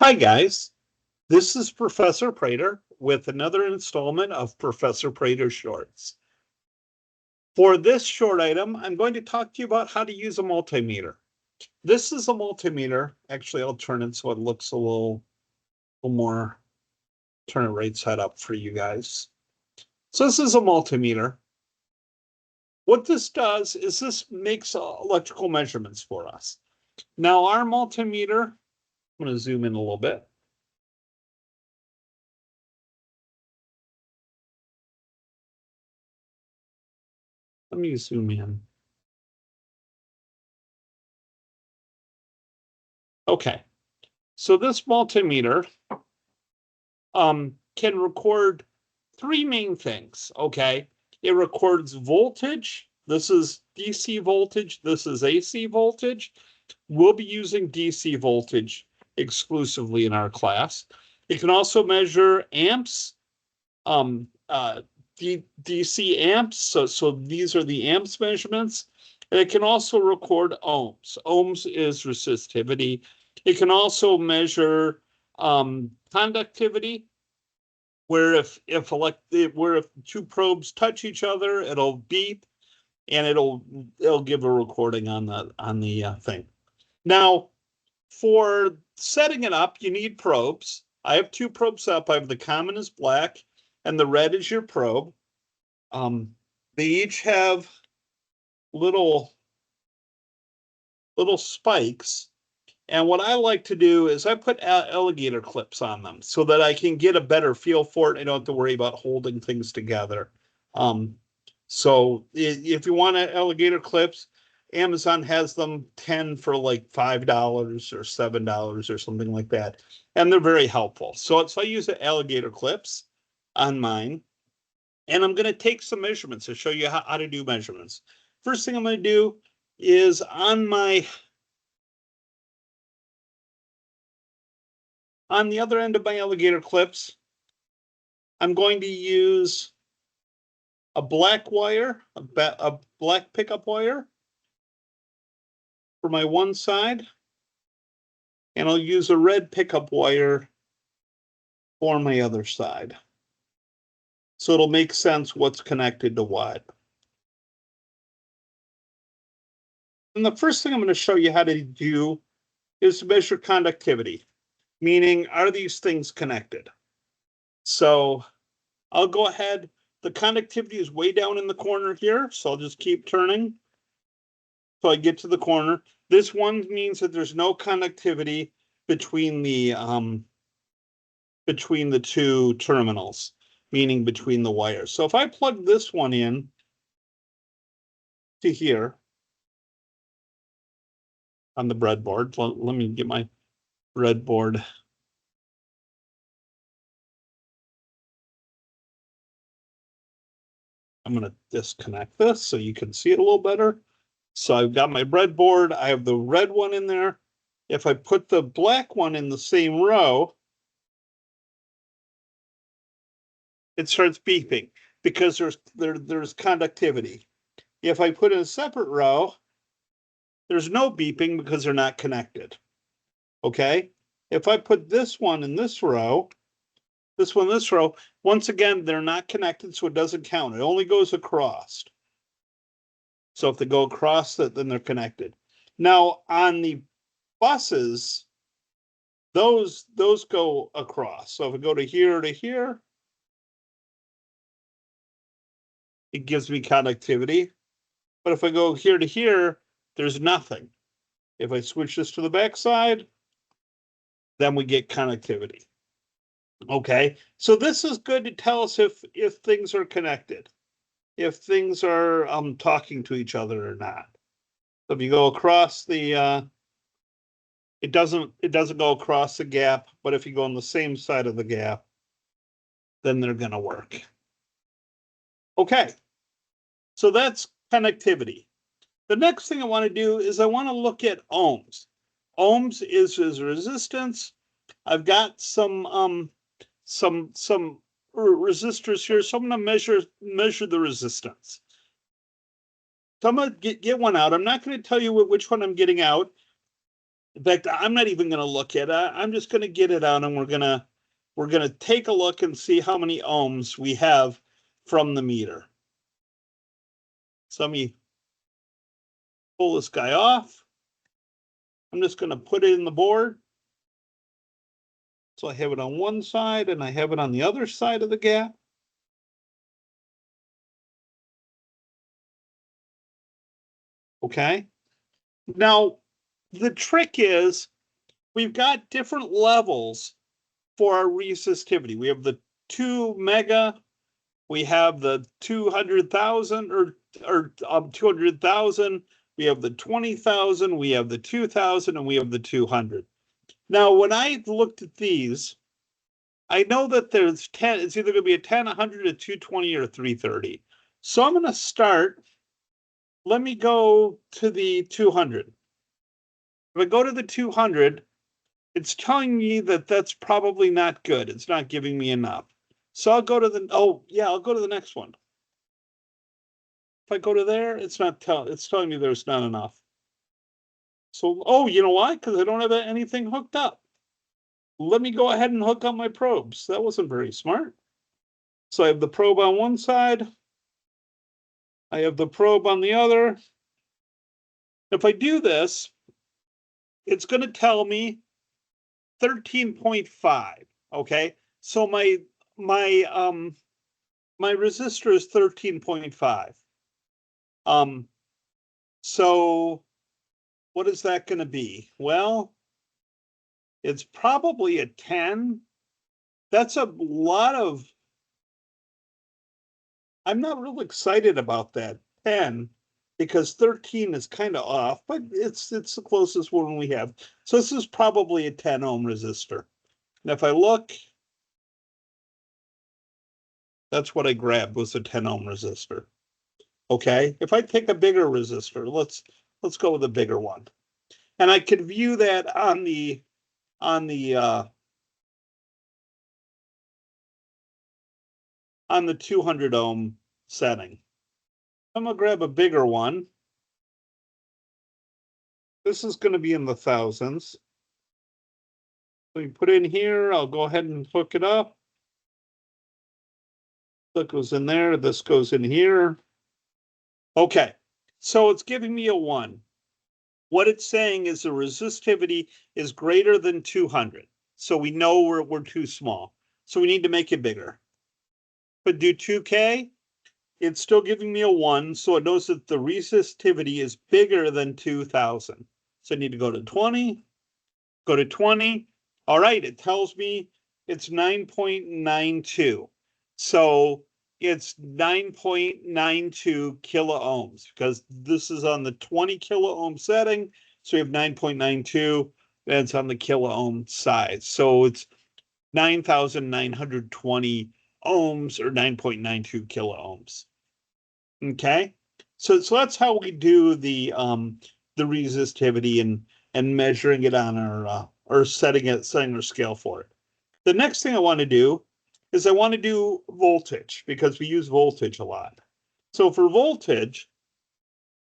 Hi guys, this is Professor Prater with another installment of Professor Prater Shorts. For this short item, I'm going to talk to you about how to use a multimeter. This is a multimeter. Actually, I'll turn it so it looks a little more, turn it right side up for you guys. So this is a multimeter. What this does is this makes electrical measurements for us. Now our multimeter, I'm going to zoom in a little bit. Let me zoom in. Okay, so this multimeter can record three main things, okay? It records voltage. This is DC voltage. This is AC voltage. We'll be using DC voltage exclusively in our class. It can also measure amps, DC amps. So these are the amps measurements. And it can also record ohms. Ohms is resistivity. It can also measure conductivity, where if two probes touch each other, it'll beep, and it'll give a recording on the thing. Now, for setting it up, you need probes. I have two probes up. I have the common is black, and the red is your probe. They each have little spikes. And what I like to do is I put alligator clips on them so that I can get a better feel for it. I don't have to worry about holding things together. So if you want alligator clips, Amazon has them 10 for like $5 or $7 or something like that. And they're very helpful. So I use the alligator clips on mine. And I'm going to take some measurements to show you how to do measurements. First thing I'm going to do is on the other end of my alligator clips, I'm going to use a black wire, a black pickup wire for my one side, and I'll use a red pickup wire for my other side. So it'll make sense what's connected to what. And the first thing I'm going to show you how to do is to measure conductivity, meaning are these things connected? So I'll go ahead. The conductivity is way down in the corner here, so I'll just keep turning till I get to the corner. This one means that there's no conductivity between the two terminals, meaning between the wires. So if I plug this one in to here on the breadboard, let me get my breadboard. I'm going to disconnect this so you can see it a little better. So I've got my breadboard. I have the red one in there. If I put the black one in the same row, it starts beeping because there's conductivity. If I put in a separate row, there's no beeping because they're not connected. Okay? If I put this one in this row, this one in this row, once again, they're not connected, so it doesn't count. It only goes across. So if they go across, then they're connected. Now, on the buses, those go across. So if I go to here, it gives me conductivity. But if I go here to here, there's nothing. If I switch this to the back side, then we get connectivity. Okay, so this is good to tell us if things are connected, if things are talking to each other or not. So if you go across the, it doesn't go across the gap, but if you go on the same side of the gap, then they're going to work. Okay, so that's connectivity. The next thing I want to do is I want to look at ohms. Ohms is resistance. I've got some resistors here, so I'm going to measure the resistance. So I'm going to get one out. I'm not going to tell you which one I'm getting out. In fact, I'm not even going to look at it. I'm just going to get it out, and we're going to take a look and see how many ohms we have from the meter. So let me pull this guy off. I'm just going to put it in the board. So I have it on one side and I have it on the other side of the gap. Okay. Now, the trick is we've got different levels for our resistivity. We have the 2 mega, we have the 200,000 or 200,000, we have the 20,000, we have the 2,000, and we have the 200. Now, when I looked at these, I know that there's 10, it's either going to be a 10, 100, a 220, or a 330. So I'm going to start. Let me go to the 200. If I go to the 200, it's telling me that that's probably not good. It's not giving me enough. So I'll go to the, oh yeah, I'll go to the next one. If I go to there, it's telling me there's not enough. So, oh, you know why? Because I don't have anything hooked up. Let me go ahead and hook up my probes. That wasn't very smart. So I have the probe on one side. I have the probe on the other. If I do this, it's going to tell me 13.5. Okay, so my resistor is 13.5. So what is that going to be? Well, it's probably a 10. That's a lot of. I'm not real excited about that 10 because 13 is kind of off, but it's the closest one we have. So this is probably a 10 ohm resistor. And if I look, that's what I grabbed was a 10 ohm resistor. Okay, if I take a bigger resistor, let's go with a bigger one. And I could view that on the 200 ohm setting. I'm gonna grab a bigger one. This is going to be in the thousands. So you put in here, I'll go ahead and hook it up. That goes in there, this goes in here. Okay, so it's giving me a 1. What it's saying is the resistivity is greater than 200. So we know we're too small. So we need to make it bigger. But do 2K, it's still giving me a 1, so it knows that the resistivity is bigger than 2,000. So I need to go to 20, go to 20. All right, it tells me it's 9.92. So it's 9.92 kilo ohms because this is on the 20 kilo ohm setting. So we have 9.92, and it's on the kilo ohm side. So it's 9,920 ohms or 9.92 kilo ohms. Okay, so that's how we do the resistivity and measuring it on our or setting our scale for it. The next thing I want to do is I want to do voltage because we use voltage a lot. So for voltage,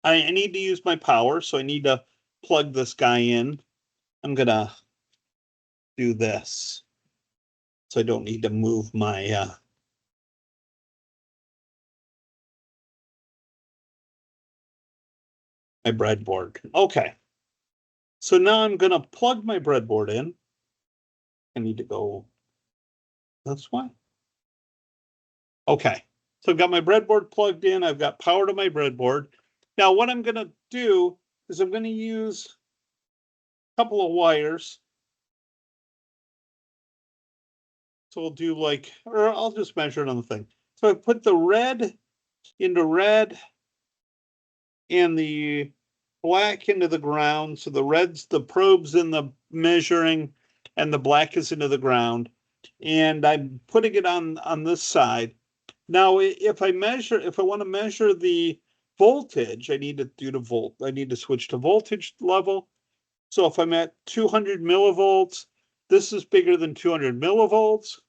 I need to use my power, so I need to plug this guy in. I'm gonna do this, so I don't need to move my my breadboard. Okay, so now I'm gonna plug my breadboard in. I need to go this way. Okay, so I've got my breadboard plugged in. I've got power to my breadboard. Now what I'm going to do is I'm going to use a couple of wires. So we'll do like, or I'll just measure it on the thing. So I put the red into red and the black into the ground. So the red's the probes in the measuring and the black is into the ground. And I'm putting it on this side. Now, if I want to measure the voltage, I need to do the volt. I need to switch to voltage level. So if I'm at 200 millivolts, this is bigger than 200 millivolts.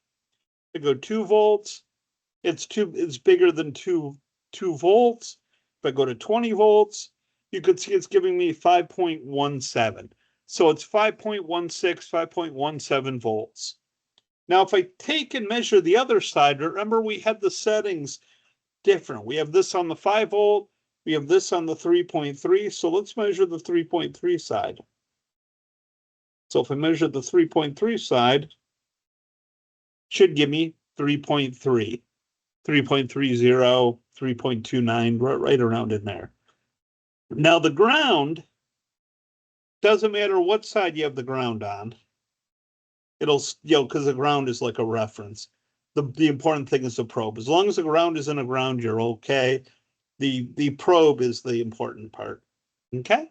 I go 2 volts. It's bigger than 2 volts. If I go to 20 volts, you can see it's giving me 5.17. So it's 5.16, 5.17 volts. Now, if I take and measure the other side, remember we had the settings different. We have this on the 5 volt, we have this on the 3.3. So let's measure the 3.3 side. So if I measure the 3.3 side, should give me 3.3, 3.30, 3.29, right around in there. Now the ground, doesn't matter what side you have the ground on. It'll, because the ground is like a reference. The important thing is the probe. As long as the ground is in a ground, you're okay. The probe is the important part. Okay?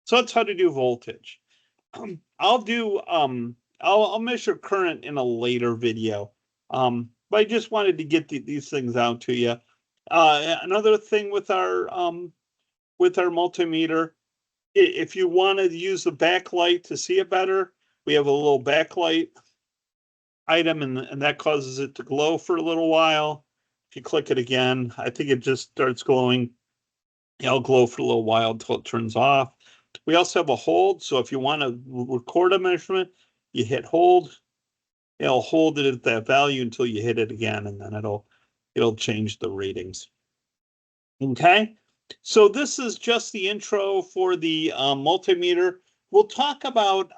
So that's how to do voltage. I'll measure current in a later video. But I just wanted to get these things out to you. Another thing with our multimeter, if you want to use the backlight to see it better, we have a little backlight item, and that causes it to glow for a little while. If you click it again, I think it just starts glowing. It'll glow for a little while until it turns off. We also have a hold, so if you want to record a measurement, you hit hold. It'll hold it at that value until you hit it again, and then it'll change the readings. Okay, so this is just the intro for the multimeter. We'll talk about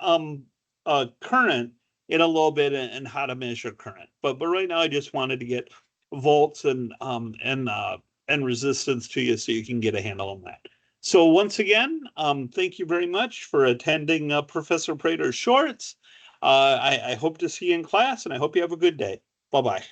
current in a little bit and how to measure current. But right now I just wanted to get volts and resistance to you so you can get a handle on that. So once again, thank you very much for attending Professor Prater Shorts. I hope to see you in class, and I hope you have a good day. Bye-bye.